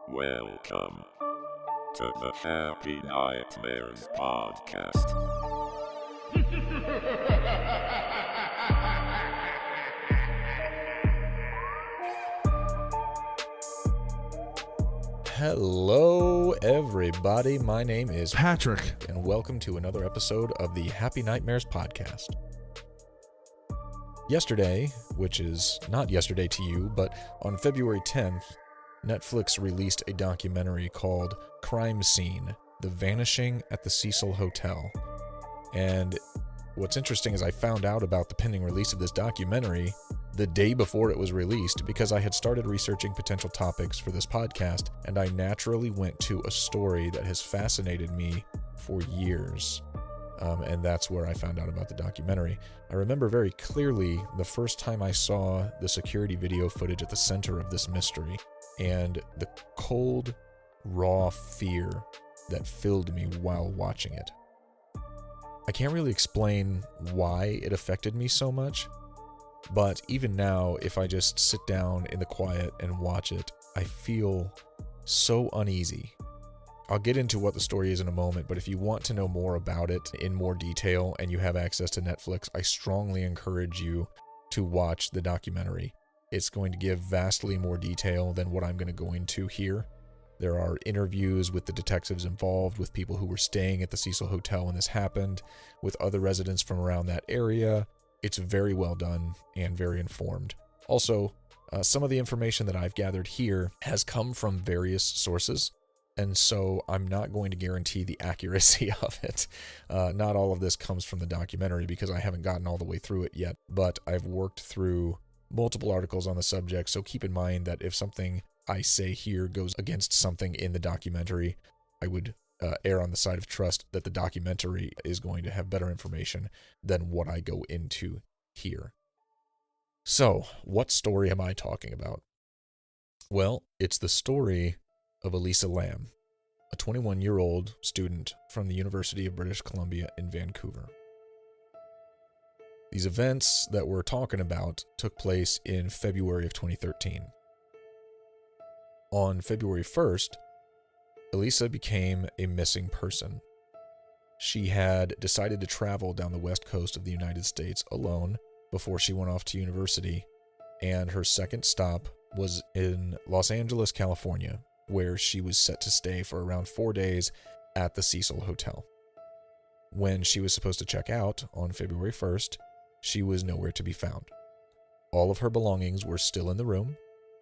Welcome to the Happy Nightmares podcast. Hello, everybody. My name is Patrick, and welcome to another episode of the Happy Nightmares podcast. Yesterday, which is not yesterday to you, but on February 10th, Netflix released a documentary called Crime Scene: The Vanishing at the Cecil Hotel. And what's interesting is I found out about the pending release of this documentary the day before it was released because I had started researching potential topics for this podcast, and I naturally went to a story that has fascinated me for years. And that's where I found out about the documentary. I remember very clearly the first time I saw the security video footage at the center of this mystery, and the cold, raw fear that filled me while watching it. I can't really explain why it affected me so much, but even now, if I just sit down in the quiet and watch it, I feel so uneasy. I'll get into what the story is in a moment, but if you want to know more about it in more detail and you have access to Netflix, I strongly encourage you to watch the documentary. It's going to give vastly more detail than what I'm going to go into here. There are interviews with the detectives involved, with people who were staying at the Cecil Hotel when this happened, with other residents from around that area. It's very well done and very informed. Also, some of the information that I've gathered here has come from various sources, and so I'm not going to guarantee the accuracy of it. Not all of this comes from the documentary because I haven't gotten all the way through it yet, but I've worked through multiple articles on the subject, so keep in mind that if something I say here goes against something in the documentary, I would err on the side of trust that the documentary is going to have better information than what I go into here. So, what story am I talking about? Well, it's the story of Elisa Lam, a 21-year-old student from the University of British Columbia in Vancouver. These events that we're talking about took place in February of 2013. On February 1st, Elisa became a missing person. She had decided to travel down the west coast of the United States alone before she went off to university, and her second stop was in Los Angeles, California, where she was set to stay for around 4 days at the Cecil Hotel. When she was supposed to check out on February 1st, she was nowhere to be found. All of her belongings were still in the room,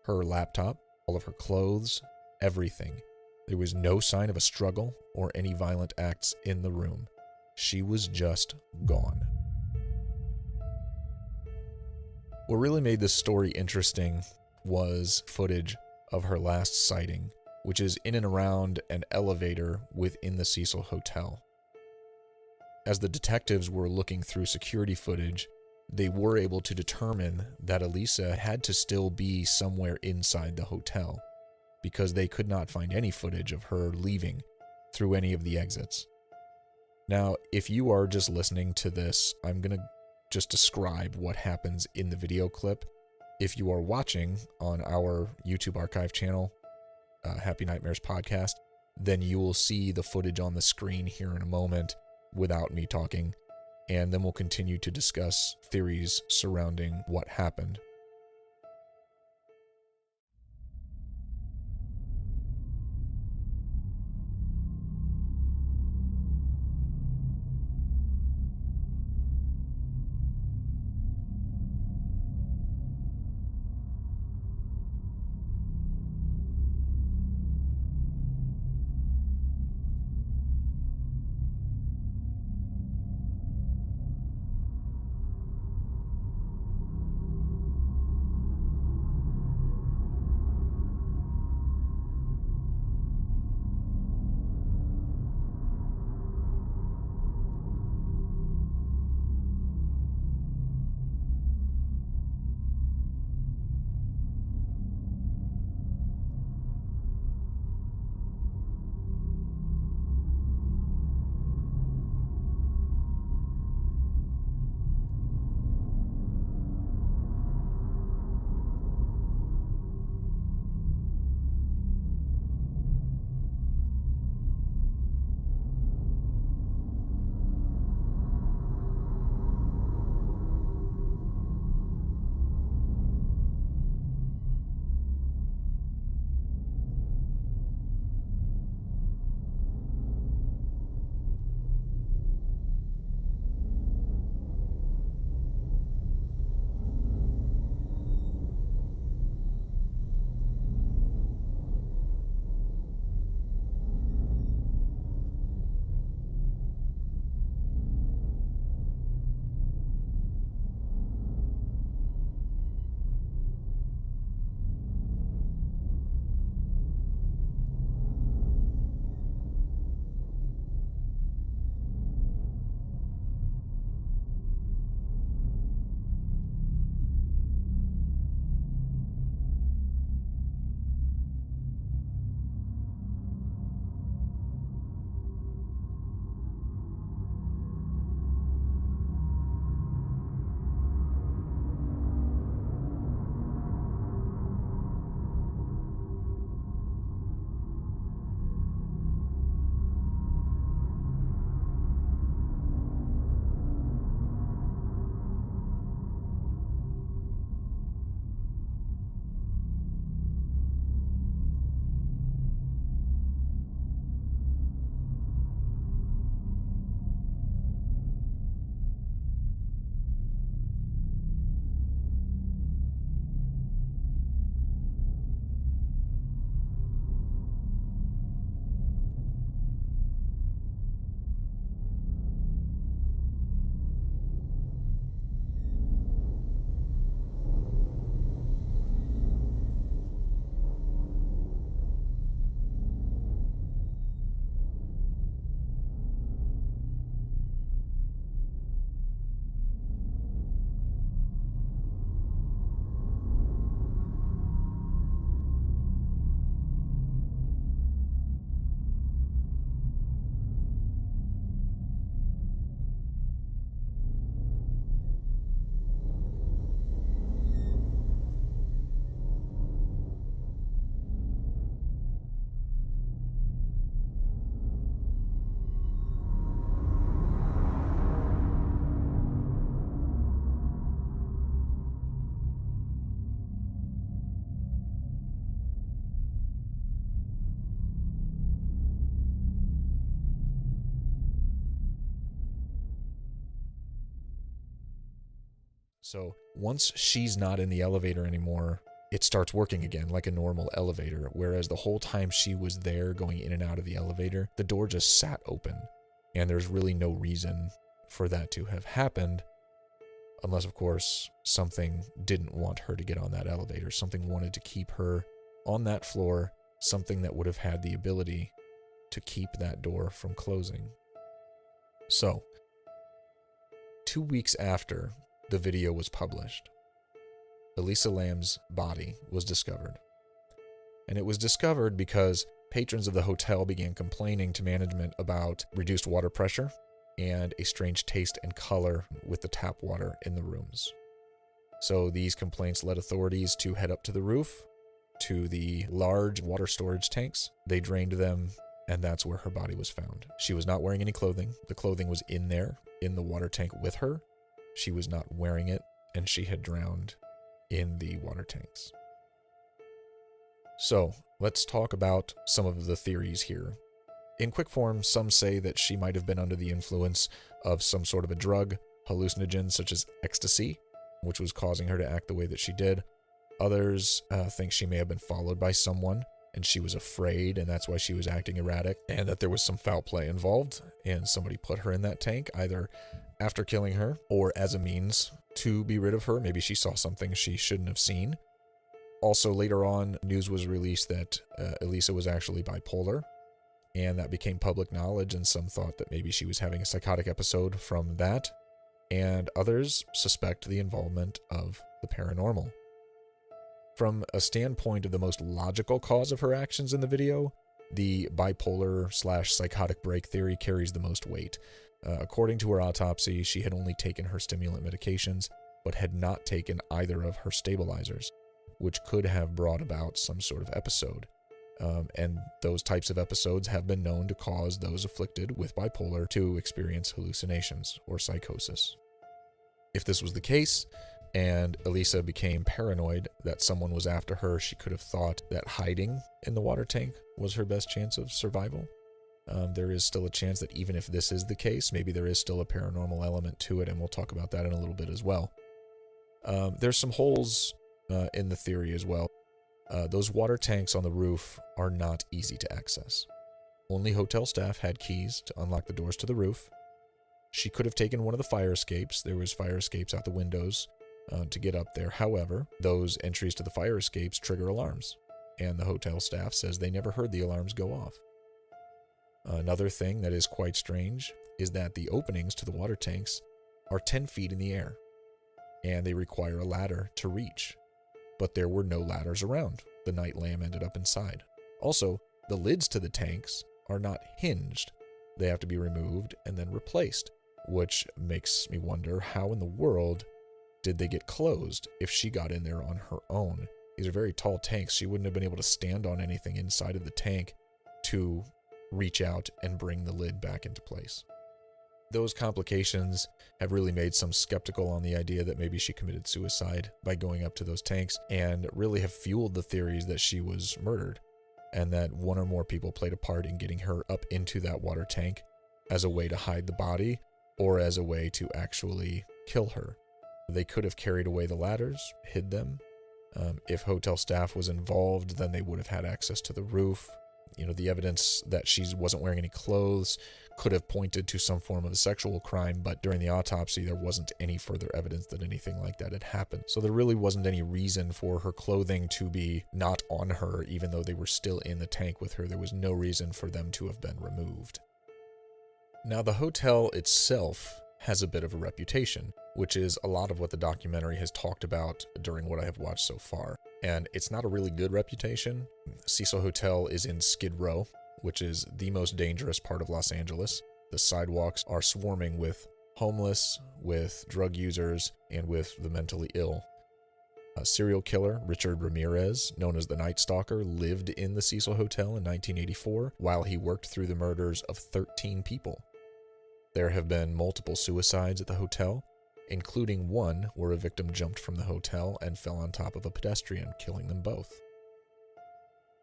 her laptop, all of her clothes, everything. There was no sign of a struggle or any violent acts in the room. She was just gone. What really made this story interesting was footage of her last sighting, which is in and around an elevator within the Cecil Hotel. As the detectives were looking through security footage, they were able to determine that Elisa had to still be somewhere inside the hotel, because they could not find any footage of her leaving through any of the exits. Now, if you are just listening to this, I'm going to just describe what happens in the video clip. If you are watching on our YouTube archive channel, Happy Nightmares Podcast, then you will see the footage on the screen here in a moment without me talking, and then we'll continue to discuss theories surrounding what happened. So once she's not in the elevator anymore, it starts working again like a normal elevator, whereas the whole time she was there going in and out of the elevator, the door just sat open. And there's really no reason for that to have happened, unless, of course, something didn't want her to get on that elevator. Something wanted to keep her on that floor, something that would have had the ability to keep that door from closing. So, 2 weeks after the video was published, Elisa Lam's body was discovered. And it was discovered because patrons of the hotel began complaining to management about reduced water pressure and a strange taste and color with the tap water in the rooms. So these complaints led authorities to head up to the roof, to the large water storage tanks. They drained them, and that's where her body was found. She was not wearing any clothing. The clothing was in there, in the water tank with her. She was not wearing it, and she had drowned in the water tanks. So, let's talk about some of the theories here. In quick form, some say that she might have been under the influence of some sort of a drug, hallucinogen such as ecstasy, which was causing her to act the way that she did. Others think she may have been followed by someone, and she was afraid, and that's why she was acting erratic, and that there was some foul play involved, and somebody put her in that tank, either after killing her or as a means to be rid of her. Maybe she saw something she shouldn't have seen. Also, later on, news was released that Elisa was actually bipolar, and that became public knowledge, and some thought that maybe she was having a psychotic episode from that, and others suspect the involvement of the paranormal. From a standpoint of the most logical cause of her actions in the video, the bipolar/psychotic break theory carries the most weight. According to her autopsy, she had only taken her stimulant medications, but had not taken either of her stabilizers, which could have brought about some sort of episode. And those types of episodes have been known to cause those afflicted with bipolar to experience hallucinations or psychosis. If this was the case, and Elisa became paranoid that someone was after her, she could have thought that hiding in the water tank was her best chance of survival. There is still a chance that even if this is the case, maybe there is still a paranormal element to it, and we'll talk about that in a little bit as well. There's some holes in the theory as well. Those water tanks on the roof are not easy to access. Only hotel staff had keys to unlock the doors to the roof. She could have taken one of the fire escapes. There was fire escapes out the windows to get up there. However, those entries to the fire escapes trigger alarms, and the hotel staff says they never heard the alarms go off. Another thing that is quite strange is that the openings to the water tanks are 10 feet in the air, and they require a ladder to reach. But there were no ladders around. The night lamb ended up inside. Also, the lids to the tanks are not hinged. They have to be removed and then replaced, which makes me wonder how in the world did they get closed if she got in there on her own. These are very tall tanks. She wouldn't have been able to stand on anything inside of the tank to reach out and bring the lid back into place. Those complications have really made some skeptical on the idea that maybe she committed suicide by going up to those tanks, and really have fueled the theories that she was murdered, and that one or more people played a part in getting her up into that water tank as a way to hide the body or as a way to actually kill her. They could have carried away the ladders, hid them. If hotel staff was involved, then they would have had access to the roof. The evidence that she wasn't wearing any clothes could have pointed to some form of a sexual crime, but during the autopsy, there wasn't any further evidence that anything like that had happened. So there really wasn't any reason for her clothing to be not on her, even though they were still in the tank with her. There was no reason for them to have been removed. Now, the hotel itself has a bit of a reputation, which is a lot of what the documentary has talked about during what I have watched so far. And it's not a really good reputation. Cecil Hotel is in Skid Row, which is the most dangerous part of Los Angeles. The sidewalks are swarming with homeless, with drug users, and with the mentally ill. A serial killer, Richard Ramirez, known as the Night Stalker, lived in the Cecil Hotel in 1984 while he worked through the murders of 13 people. There have been multiple suicides at the hotel, including one where a victim jumped from the hotel and fell on top of a pedestrian, killing them both.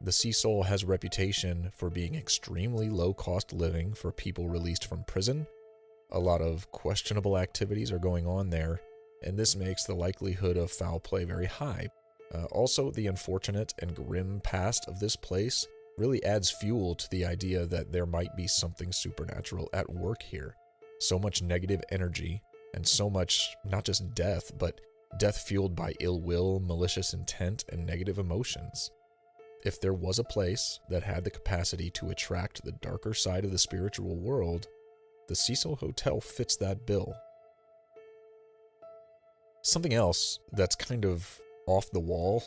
The Cecil has a reputation for being extremely low-cost living for people released from prison. A lot of questionable activities are going on there, and this makes the likelihood of foul play very high. Also, the unfortunate and grim past of this place really adds fuel to the idea that there might be something supernatural at work here. So much negative energy, and so much, not just death, but death fueled by ill will, malicious intent, and negative emotions. If there was a place that had the capacity to attract the darker side of the spiritual world, the Cecil Hotel fits that bill. Something else that's kind of off the wall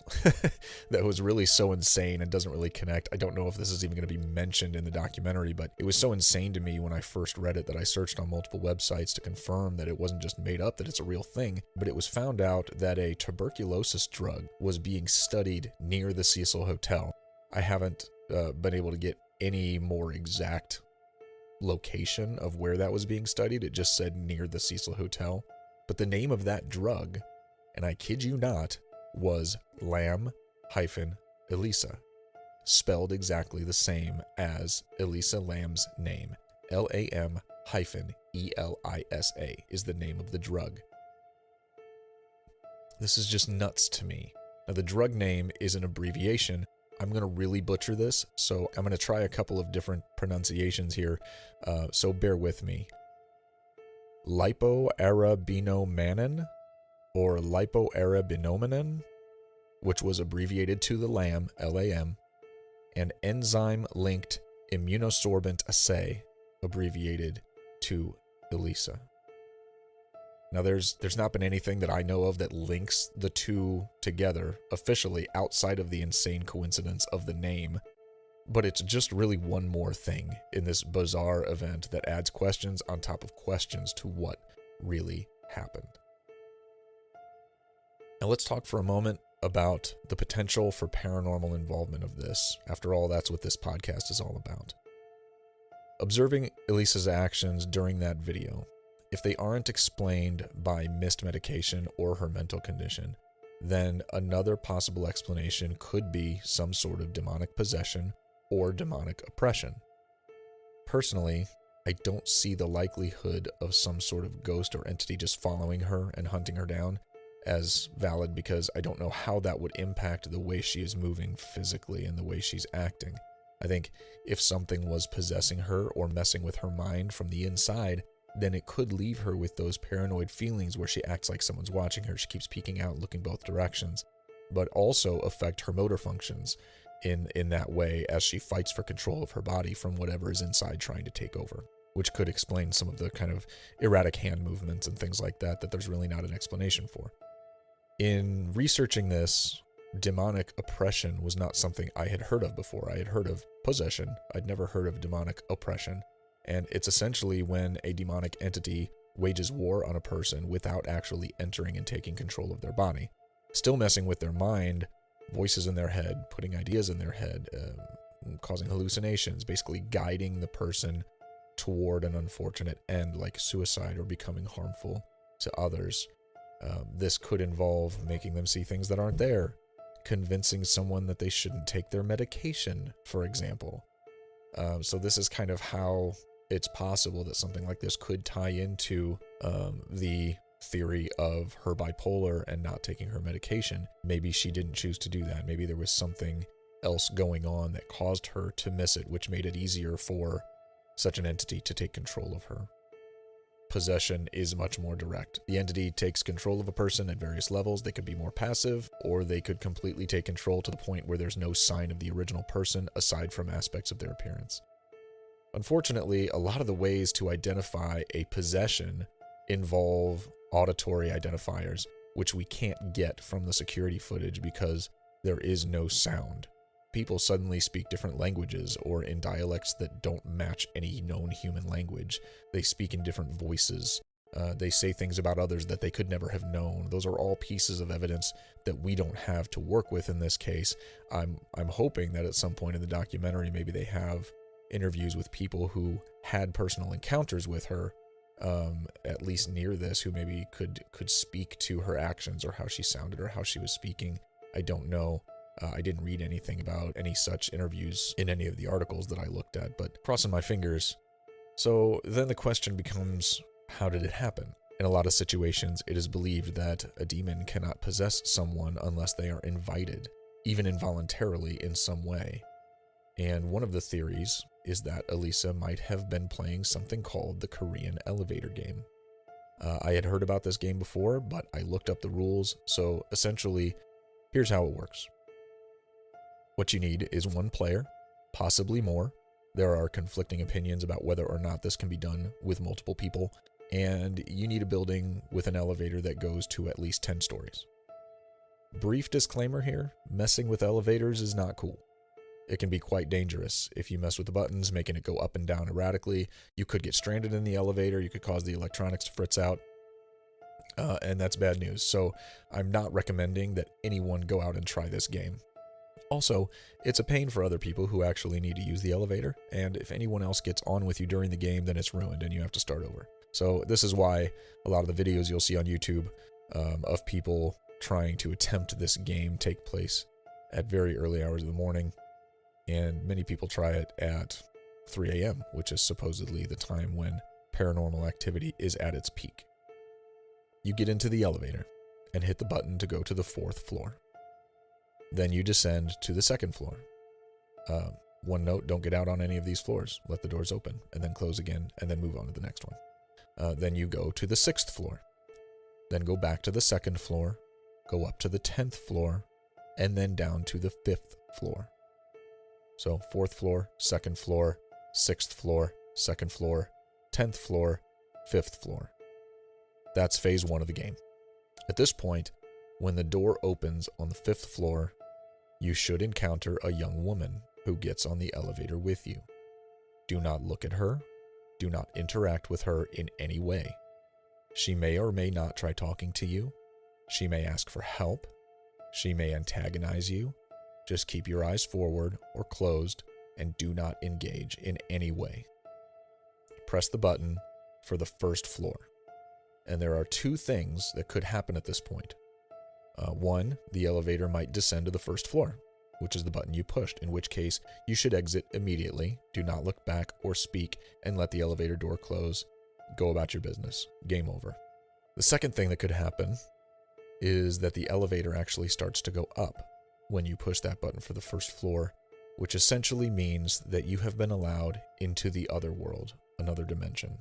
that was really so insane and doesn't really connect. I don't know if this is even going to be mentioned in the documentary, but it was so insane to me when I first read it that I searched on multiple websites to confirm that it wasn't just made up, that it's a real thing. But it was found out that a tuberculosis drug was being studied near the Cecil Hotel. I haven't been able to get any more exact location of where that was being studied. It just said near the Cecil Hotel. But the name of that drug, and I kid you not, was Lam-Elisa, spelled exactly the same as Elisa Lam's name. Lam-Elisa is the name of the drug. This is just nuts to me. Now, the drug name is an abbreviation. I'm going to really butcher this, so I'm going to try a couple of different pronunciations here, so bear with me. Lipoarabinomannan, or lipoarabinomannan, which was abbreviated to the LAM, L-A-M, and enzyme-linked immunosorbent assay, abbreviated to ELISA. Now, there's not been anything that I know of that links the two together officially outside of the insane coincidence of the name, but it's just really one more thing in this bizarre event that adds questions on top of questions to what really happened. Now let's talk for a moment about the potential for paranormal involvement of this. After all, that's what this podcast is all about. Observing Elisa's actions during that video, if they aren't explained by missed medication or her mental condition, then another possible explanation could be some sort of demonic possession or demonic oppression. Personally, I don't see the likelihood of some sort of ghost or entity just following her and hunting her down as valid, because I don't know how that would impact the way she is moving physically and the way she's acting. I think if something was possessing her or messing with her mind from the inside, then it could leave her with those paranoid feelings where she acts like someone's watching her. She keeps peeking out, looking both directions, but also affect her motor functions in that way as she fights for control of her body from whatever is inside trying to take over, which could explain some of the kind of erratic hand movements and things like that there's really not an explanation for. In researching this, demonic oppression was not something I had heard of before. I had heard of possession. I'd never heard of demonic oppression. And it's essentially when a demonic entity wages war on a person without actually entering and taking control of their body. Still messing with their mind, voices in their head, putting ideas in their head, causing hallucinations, basically guiding the person toward an unfortunate end like suicide or becoming harmful to others. This could involve making them see things that aren't there, convincing someone that they shouldn't take their medication, for example. So this is kind of how it's possible that something like this could tie into the theory of her bipolar and not taking her medication. Maybe she didn't choose to do that. Maybe there was something else going on that caused her to miss it, which made it easier for such an entity to take control of her. Possession is much more direct. The entity takes control of a person at various levels. They could be more passive, or they could completely take control to the point where there's no sign of the original person aside from aspects of their appearance. Unfortunately, a lot of the ways to identify a possession involve auditory identifiers, which we can't get from the security footage because there is no sound. People suddenly speak different languages or in dialects that don't match any known human language. They speak in different voices. They say things about others that they could never have known. Those are all pieces of evidence that we don't have to work with in this case. I'm hoping that at some point in the documentary, maybe they have interviews with people who had personal encounters with her, at least near this, who maybe could speak to her actions or how she sounded or how she was speaking. I don't know. I didn't read anything about any such interviews in any of the articles that I looked at, but crossing my fingers. So then the question becomes, how did it happen? In a lot of situations, it is believed that a demon cannot possess someone unless they are invited, even involuntarily in some way. And one of the theories is that Elisa might have been playing something called the Korean elevator game. I had heard about this game before, but I looked up the rules, so essentially, here's how it works. What you need is one player, possibly more. There are conflicting opinions about whether or not this can be done with multiple people, and you need a building with an elevator that goes to at least 10 stories. Brief disclaimer here, messing with elevators is not cool. It can be quite dangerous. If you mess with the buttons, making it go up and down erratically, you could get stranded in the elevator, you could cause the electronics to fritz out, and that's bad news. So I'm not recommending that anyone go out and try this game. Also, it's a pain for other people who actually need to use the elevator, and if anyone else gets on with you during the game, then it's ruined and you have to start over. So this is why a lot of the videos you'll see on YouTube of people trying to attempt this game take place at very early hours of the morning, and many people try it at 3 a.m., which is supposedly the time when paranormal activity is at its peak. You get into the elevator and hit the button to go to the 4th floor. Then you descend to the 2nd floor. One note, don't get out on any of these floors. Let the doors open and then close again and then move on to the next one. Then you go to the 6th floor. Then go back to the 2nd floor, go up to the 10th floor, and then down to the 5th floor. So 4th floor, 2nd floor, 6th floor, 2nd floor, 10th floor, 5th floor. That's phase 1 of the game. At this point, when the door opens on the 5th floor, you should encounter a young woman who gets on the elevator with you. Do not look at her. Do not interact with her in any way. She may or may not try talking to you. She may ask for help. She may antagonize you. Just keep your eyes forward or closed and do not engage in any way. Press the button for the 1st floor. And there are 2 things that could happen at this point. One, the elevator might descend to the 1st floor, which is the button you pushed, in which case you should exit immediately, do not look back or speak, and let the elevator door close. Go about your business. Game over. The second thing that could happen is that the elevator actually starts to go up when you push that button for the 1st floor, which essentially means that you have been allowed into the other world, another dimension.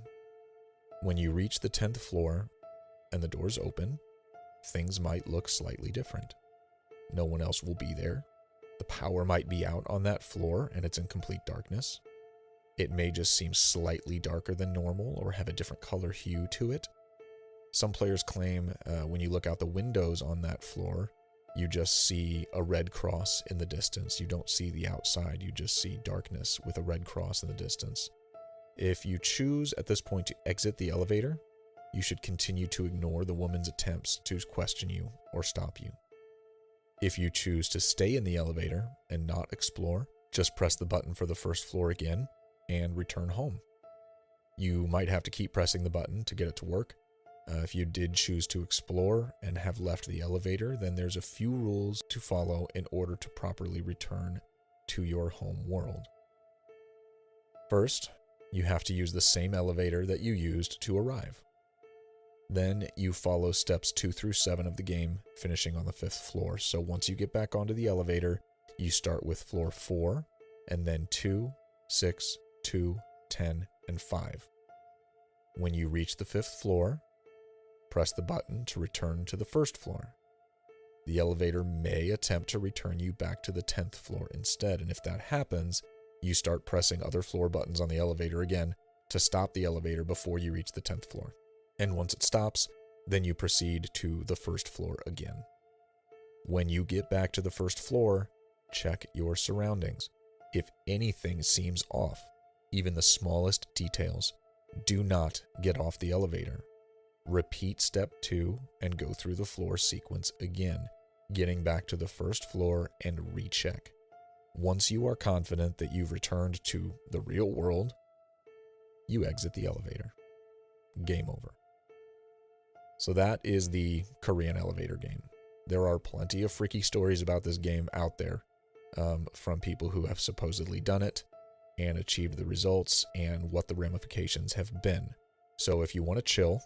When you reach the 10th floor and the doors open, things might look slightly different. No one else will be there. The power might be out on that floor and it's in complete darkness. It may just seem slightly darker than normal or have a different color hue to it. Some players claim when you look out the windows on that floor, you just see a red cross in the distance. You don't see the outside, you just see darkness with a red cross in the distance. If you choose at this point to exit the elevator, you should continue to ignore the woman's attempts to question you or stop you. If you choose to stay in the elevator and not explore, just press the button for the 1st floor again and return home. You might have to keep pressing the button to get it to work. If you did choose to explore and have left the elevator, then there's a few rules to follow in order to properly return to your home world. First, you have to use the same elevator that you used to arrive. Then you follow steps 2 through 7 of the game, finishing on the 5th floor. So once you get back onto the elevator, you start with floor 4, and then 2, 6, 2, 10, and 5. When you reach the 5th floor, press the button to return to the 1st floor. The elevator may attempt to return you back to the 10th floor instead, and if that happens, you start pressing other floor buttons on the elevator again to stop the elevator before you reach the 10th floor. And once it stops, then you proceed to the 1st floor again. When you get back to the 1st floor, check your surroundings. If anything seems off, even the smallest details, do not get off the elevator. Repeat step 2 and go through the floor sequence again, getting back to the 1st floor and recheck. Once you are confident that you've returned to the real world, you exit the elevator. Game over. So that is the Korean elevator game. There are plenty of freaky stories about this game out there from people who have supposedly done it and achieved the results and what the ramifications have been. So if you want to chill,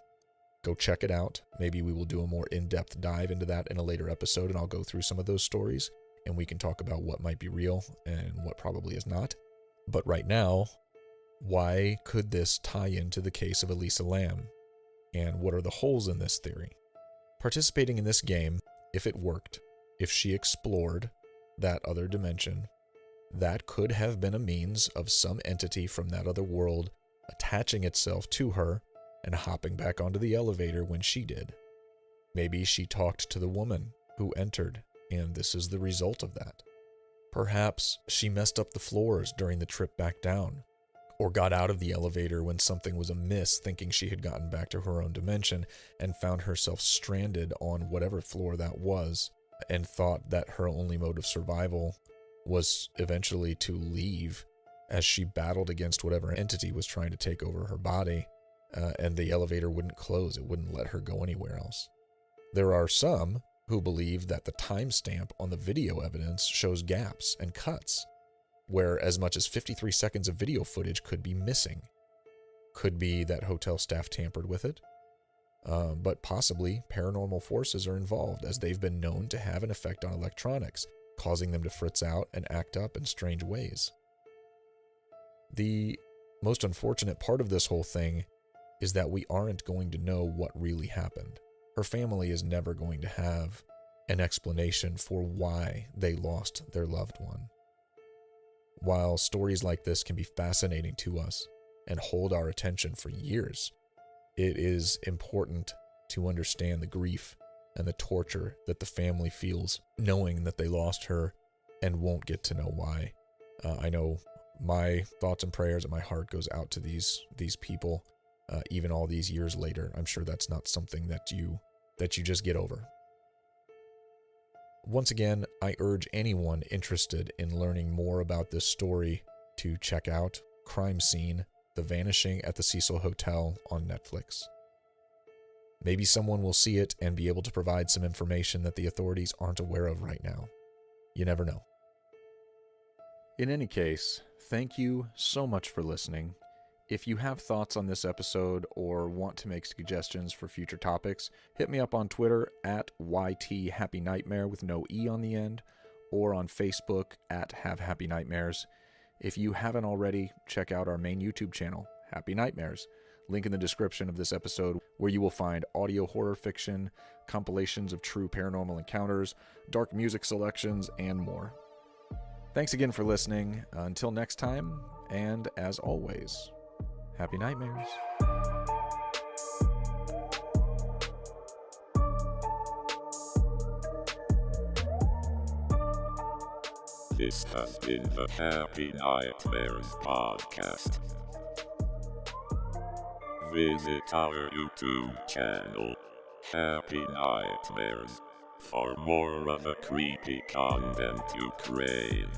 Go check it out. Maybe we will do a more in-depth dive into that in a later episode, and I'll go through some of those stories, and we can talk about what might be real and what probably is not. But right now, why could this tie into the case of Elisa Lam? And what are the holes in this theory? Participating in this game, if it worked, if she explored that other dimension, that could have been a means of some entity from that other world attaching itself to her and hopping back onto the elevator when she did. Maybe she talked to the woman who entered, and this is the result of that. Perhaps she messed up the floors during the trip back down, or got out of the elevator when something was amiss, thinking she had gotten back to her own dimension and found herself stranded on whatever floor that was, and thought that her only mode of survival was eventually to leave as she battled against whatever entity was trying to take over her body, and the elevator wouldn't close. It wouldn't let her go anywhere else. There are some who believe that the timestamp on the video evidence shows gaps and cuts, where as much as 53 seconds of video footage could be missing. Could be that hotel staff tampered with it, but possibly paranormal forces are involved, as they've been known to have an effect on electronics, causing them to fritz out and act up in strange ways. The most unfortunate part of this whole thing is that we aren't going to know what really happened. Her family is never going to have an explanation for why they lost their loved one. While stories like this can be fascinating to us and hold our attention for years, it is important to understand the grief and the torture that the family feels knowing that they lost her and won't get to know why. I know my thoughts and prayers and my heart goes out to these people, even all these years later. I'm sure that's not something that you just get over. Once again, I urge anyone interested in learning more about this story to check out Crime Scene: The Vanishing at the Cecil Hotel on Netflix. Maybe someone will see it and be able to provide some information that the authorities aren't aware of right now. You never know. In any case, thank you so much for listening. If you have thoughts on this episode or want to make suggestions for future topics, hit me up on Twitter at YTHappyNightmare with no E on the end, or on Facebook at Have Happy Nightmares. If you haven't already, check out our main YouTube channel, Happy Nightmares. Link in the description of this episode, where you will find audio horror fiction, compilations of true paranormal encounters, dark music selections, and more. Thanks again for listening. Until next time, and as always, happy nightmares. This has been the Happy Nightmares podcast. Visit our YouTube channel, Happy Nightmares, for more of the creepy content you crave.